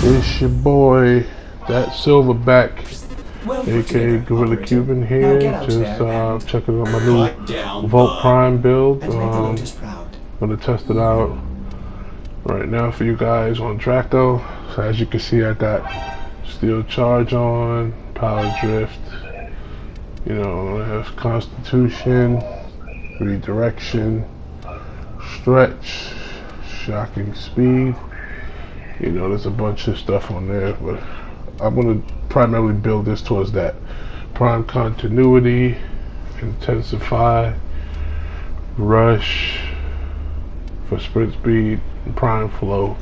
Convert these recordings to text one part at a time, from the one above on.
It's your boy, that Silverback, aka Gorilla Cuban here, just checking out my new Volt Prime build. Gonna test it out right now for you guys on Draco. So as you can see, I got Steel Charge on, Power Drift, you know, I have Constitution, Redirection, Stretch, Shocking Speed. You know, there's a bunch of stuff on there, but I'm going to primarily build this towards that. Prime Continuity, Intensify, Rush for sprint speed, and Prime Flow.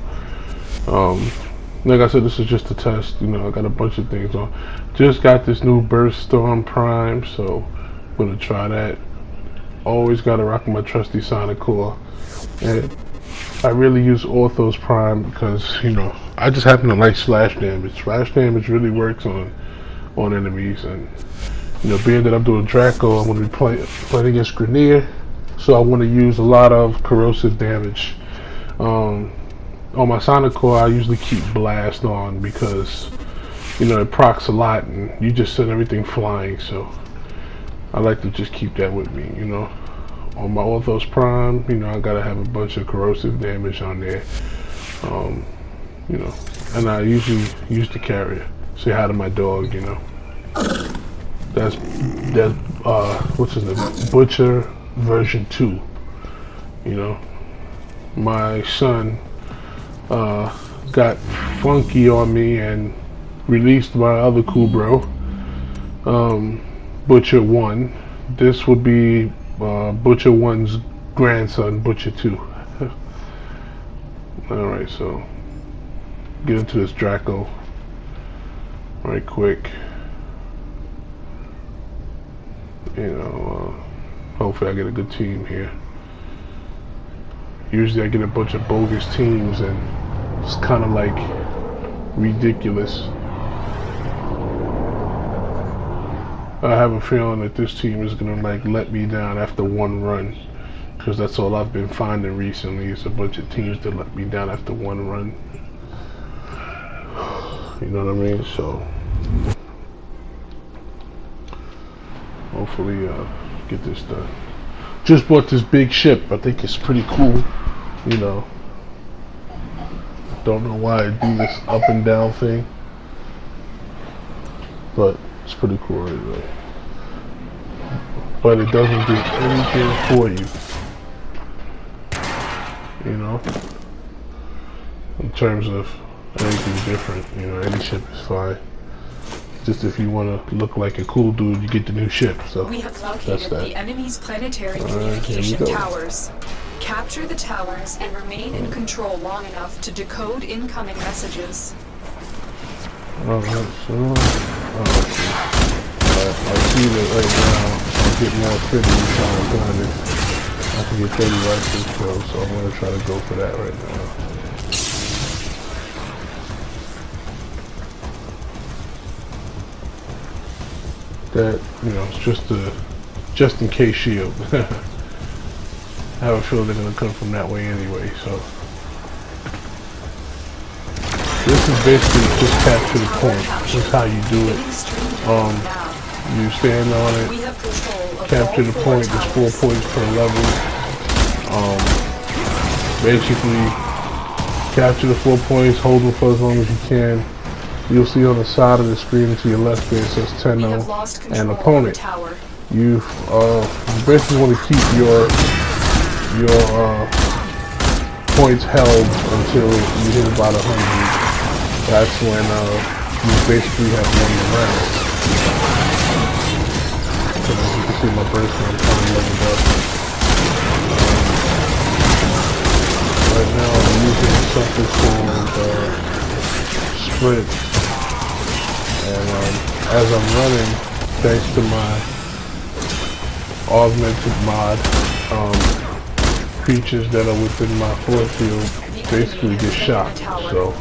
Like I said, this is just a test. You know, I got a bunch of things on. Just got this new Burst Storm Prime, so I'm going to try that. Always got to rock my trusty Sonic Core. And I really use Orthos Prime because, you know, I just happen to like slash damage. Slash damage really works on enemies, and you know, being that I'm doing Draco, I'm going to be playing against Grenier, so I want to use a lot of corrosive damage. On my Sonic Core, I usually keep Blast on because, you know, it procs a lot and you just send everything flying, so I like to just keep that with me, you know. On my Orthos Prime, you know, I gotta have a bunch of corrosive damage on there. You know, and I usually use the carrier. Say hi to my dog, you know. That's what's his name? Butcher version 2. You know. My son got funky on me and released my other cool bro, Butcher 1. This would be Butcher 1's grandson, Butcher 2. Alright, so get into this Draco right quick. You know, hopefully I get a good team here. Usually I get a bunch of bogus teams and it's kind of like ridiculous. I have a feeling that this team is gonna like let me down after one run, because that's all I've been finding recently is a bunch of teams that let me down after one run. You know what I mean? So hopefully get this done. Just bought this big ship. I think it's pretty cool. You know, don't know why I do this up and down thing, but it's pretty cool anyway. But it doesn't do anything for you. You know? In terms of anything different, you know, any ship is fine. Just if you want to look like a cool dude, you get the new ship. So we have located the enemy's planetary communication towers. Capture the towers and remain in control long enough to decode incoming messages. Alright, so I see that right now I get more pretty trying to find it. I can get 30 rifles killed, so I'm going to try to go for that right now. That, you know, it's just a just in case shield. I have a feeling they're going to come from that way anyway, so this is basically just capture the point. This is how you do it. You stand on it, capture the point. There's 4 points per level. Basically, capture the 4 points, hold them for as long as you can. You'll see on the side of the screen to your left there it says 10-0 and opponent. You basically want to keep your points held until you hit about 100. That's when you basically have won the round. So as you can see, my burst gun kind of leveled up. Right now I'm using something called sprint, and as I'm running, thanks to my augmented mod, creatures that are within my force field basically get shot. So,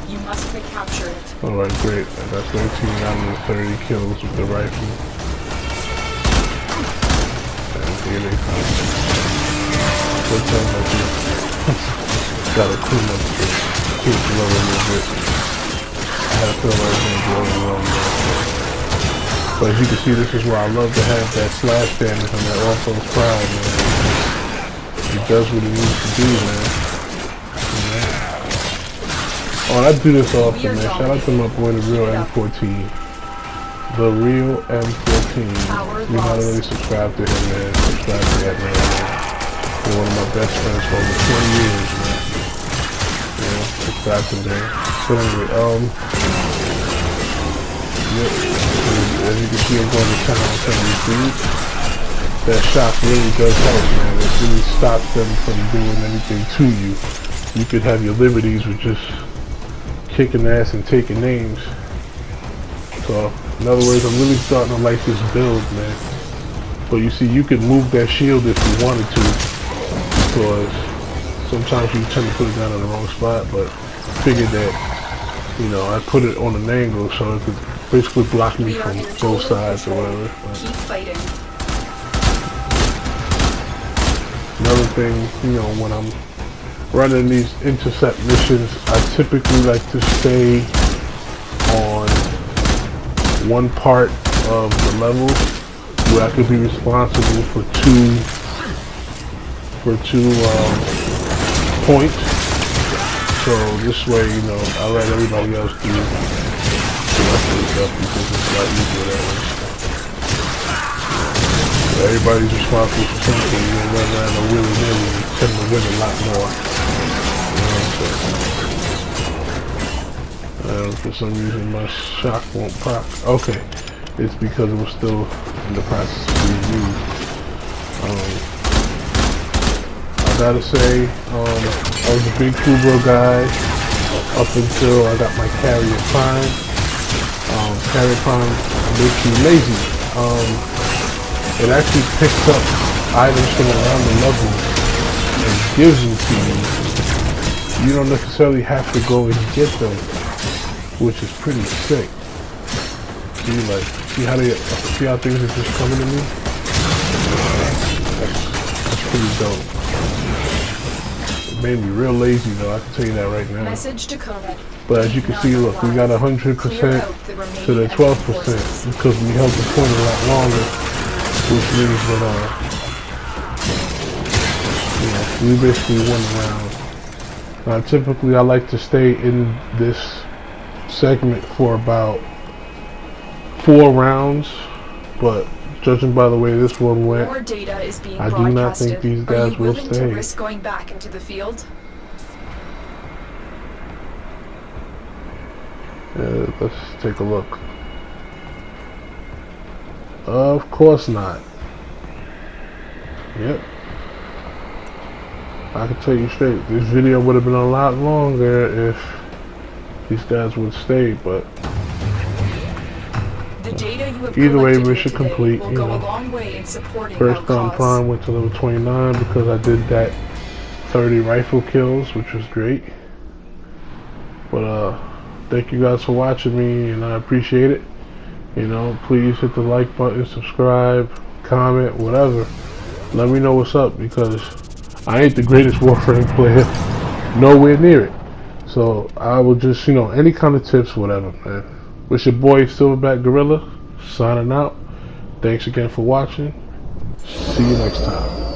alright, great. I got 13 out of the 30 kills with the rifle. And here they come. Good time up here. Gotta clean up the kids low a little bit. I feel like it's gonna go well. But as you can see, this is why I love to have that slash damage on that Warframe Prime, man. It does what it needs to do, man. Oh, and I do this often, man. Shout out to my boy, the real M14. The real M14. You not already subscribe to him, man. Subscribe to that man. He's one of my best friends for over 20 years, man. Yeah, subscribe to him. But anyway, as you can see, I'm going to town on some of these dudes. That shop really does help, man. It really stops them from doing anything to you. You could have your liberties with just kicking ass and taking names. So, in other words, I'm really starting to like this build, man. But you see, you could move that shield if you wanted to, because sometimes you tend to put it down in the wrong spot. But figured that, you know, I put it on an angle so it could basically block me from both sides or whatever. Keep fighting. Another thing, you know, when I'm running these intercept missions, I typically like to stay on one part of the level where I could be responsible for two points. So this way, you know, I let everybody else do the rest of the stuff because it's a lot easier that way. So everybody's responsible for something, you know, run around and willy-nilly and tend to win a lot more. For some reason my shock won't pop. Okay, it's because it was still in the process of being used. I gotta say, I was a big Kubro guy up until I got my Carrier Prime. Carrier Prime makes you lazy. It actually picks up items from around the level and gives them to you. You don't necessarily have to go and get them, which is pretty sick. See how things are just coming to me? That's pretty dope. It made me real lazy though, I can tell you that right now. Message decoded. But as you can see, look, we got 100% to the 12% because we held the point a lot longer, which means that you know, we basically won around. Now typically I like to stay in this segment for about 4 rounds, but judging by the way this one went, more data is being I do not think these guys will stay. To risk going back into the field? Let's take a look. Of course not. Yep. I can tell you straight, this video would have been a lot longer if these guys would stay, but the data you have either way, mission complete. Will go a long way in supporting first on Prime went to level 29 because I did that 30 rifle kills, which was great. But thank you guys for watching me, and I appreciate it. You know, please hit the like button, subscribe, comment, whatever. Let me know what's up, because I ain't the greatest Warframe player, nowhere near it. So I will just, you know, any kind of tips, whatever, man. It's your boy Silverback Gorilla signing out. Thanks again for watching. See you next time.